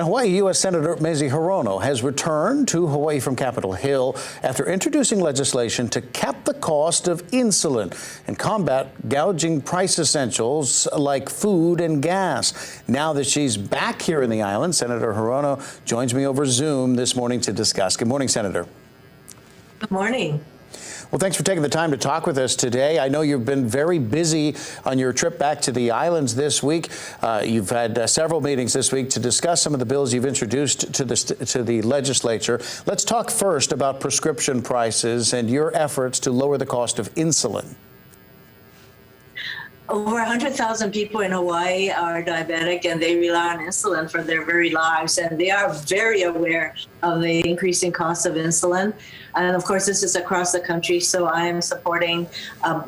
Hawaii U.S. Senator Mazie Hirono has returned to Hawaii from Capitol Hill after introducing legislation to cap the cost of insulin and combat gouging price essentials like food and gas. Now that she's back here in the island, Senator Hirono joins me over Zoom this morning to discuss. Good morning, Senator. Good morning. Well, thanks for taking the time to talk with us today. I know you've been very busy on your trip back to the islands this week. You've had several meetings this week to discuss some of the bills you've introduced to the legislature. Let's talk first about prescription prices and your efforts to lower the cost of insulin. Over 100,000 people in Hawaii are diabetic, and they rely on insulin for their very lives, and they are very aware of the increasing cost of insulin. And of course, this is across the country, so I am supporting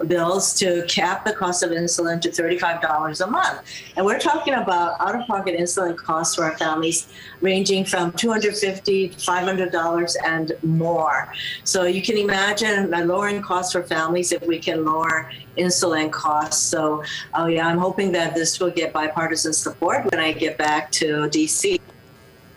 bills to cap the cost of insulin to $35 a month. And we're talking about out-of-pocket insulin costs for our families ranging from $250 to $500 and more. So you can imagine a lowering costs for families if we can lower insulin costs. So yeah, I'm hoping that this will get bipartisan support when I get back to DC.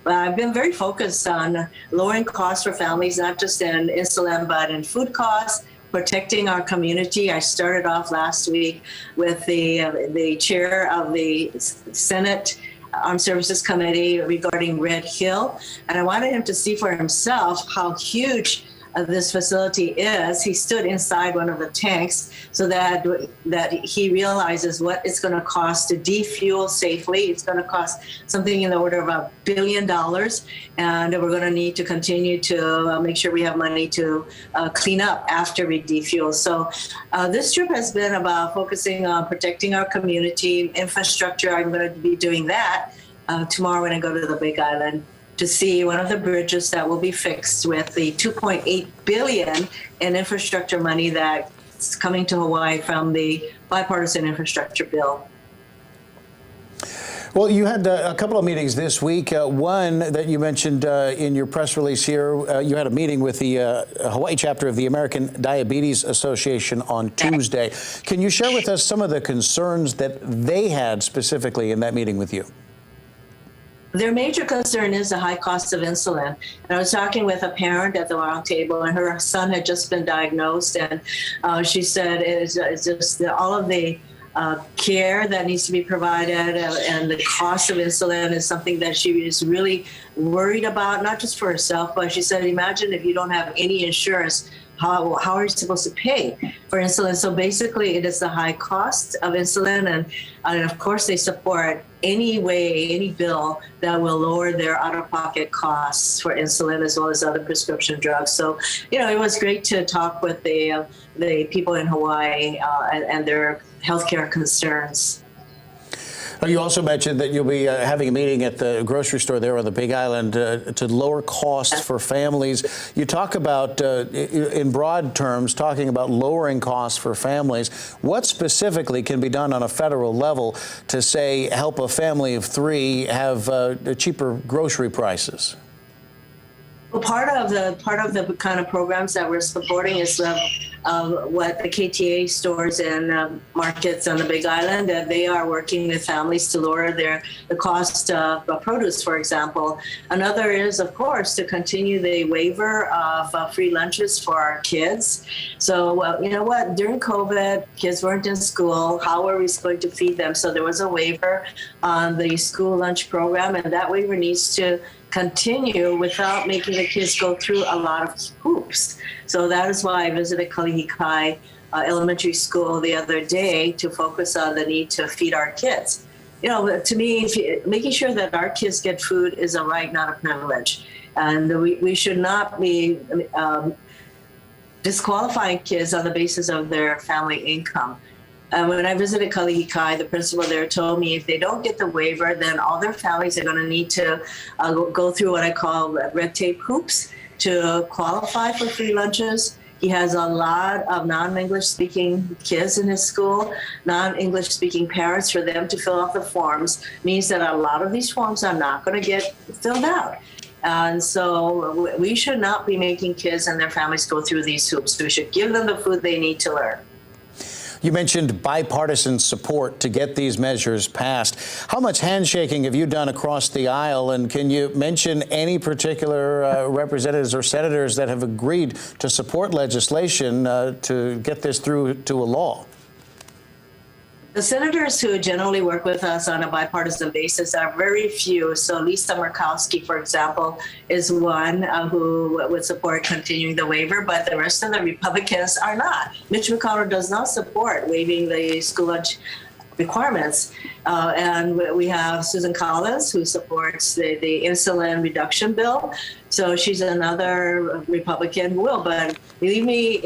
I've been very focused on lowering costs for families, not just in insulin, but in food costs, protecting our community. I started off last week with the chair of the Senate Armed Services Committee regarding Red Hill, and I wanted him to see for himself how huge this facility is. He stood inside one of the tanks so that he realizes what it's going to cost to defuel safely. It's going to cost something in the order of $1 billion, and we're going to need to continue to make sure we have money to clean up after we defuel. So this trip has been about focusing on protecting our community infrastructure. I'm going to be doing that tomorrow when I go to the Big Island, to see one of the bridges that will be fixed with the $2.8 billion in infrastructure money that's coming to Hawaii from the bipartisan infrastructure bill. Well, you had a couple of meetings this week. One that you mentioned in your press release here, you had a meeting with the Hawaii chapter of the American Diabetes Association on Tuesday. Can you share with us some of the concerns that they had specifically in that meeting with you? Their major concern is the high cost of insulin. And I was talking with a parent at the round table, and her son had just been diagnosed, and she said it's just all of the care that needs to be provided and the cost of insulin is something that she is really worried about, not just for herself, but she said, imagine if you don't have any insurance, how are you supposed to pay for insulin? So basically, it is the high cost of insulin, and of course, they support any bill that will lower their out-of-pocket costs for insulin as well as other prescription drugs. So, you know, it was great to talk with the people in Hawaii and their healthcare concerns. You also mentioned that you'll be having a meeting at the grocery store there on the Big Island to lower costs for families. You talk about, in broad terms, talking about lowering costs for families. What specifically can be done on a federal level to, say, help a family of three have cheaper grocery prices? Well, part of the kind of programs that we're supporting is what the KTA stores and markets on the Big Island, that they are working with families to lower the cost of produce, for example. Another is, of course, to continue the waiver of free lunches for our kids. So, you know what, during COVID, kids weren't in school. How are we going to feed them? So there was a waiver on the school lunch program, and that waiver needs to continue without making the kids go through a lot of hoops. So that is why I visited Kalihikai Elementary School the other day to focus on the need to feed our kids. You know, to me, making sure that our kids get food is a right, not a privilege. And we should not be disqualifying kids on the basis of their family income. When I visited Kalihikai, the principal there told me if they don't get the waiver, then all their families are going to need to go through what I call red tape hoops to qualify for free lunches. He has a lot of non-English speaking kids in his school, non-English speaking parents. For them to fill out the forms means that a lot of these forms are not going to get filled out. And so we should not be making kids and their families go through these hoops. We should give them the food they need to learn. You mentioned bipartisan support to get these measures passed. How much handshaking have you done across the aisle, and can you mention any particular representatives or senators that have agreed to support legislation to get this through to a law? The senators who generally work with us on a bipartisan basis are very few. So Lisa Murkowski, for example, is one who would support continuing the waiver, but the rest of the Republicans are not. Mitch McConnell does not support waiving the school lunch requirements. And we have Susan Collins, who supports the insulin reduction bill. So she's another Republican who will. But believe me,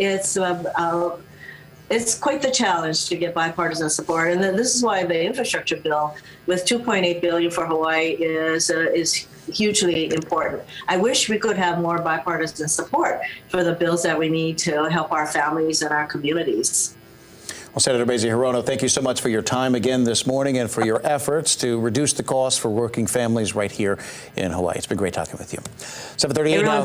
it's quite the challenge to get bipartisan support, and then this is why the infrastructure bill with $2.8 billion for Hawaii is hugely important. I wish we could have more bipartisan support for the bills that we need to help our families and our communities. Well, Senator Mazie Hirono, thank you so much for your time again this morning and for your efforts to reduce the cost for working families right here in Hawaii. It's been great talking with you. 7:38 now.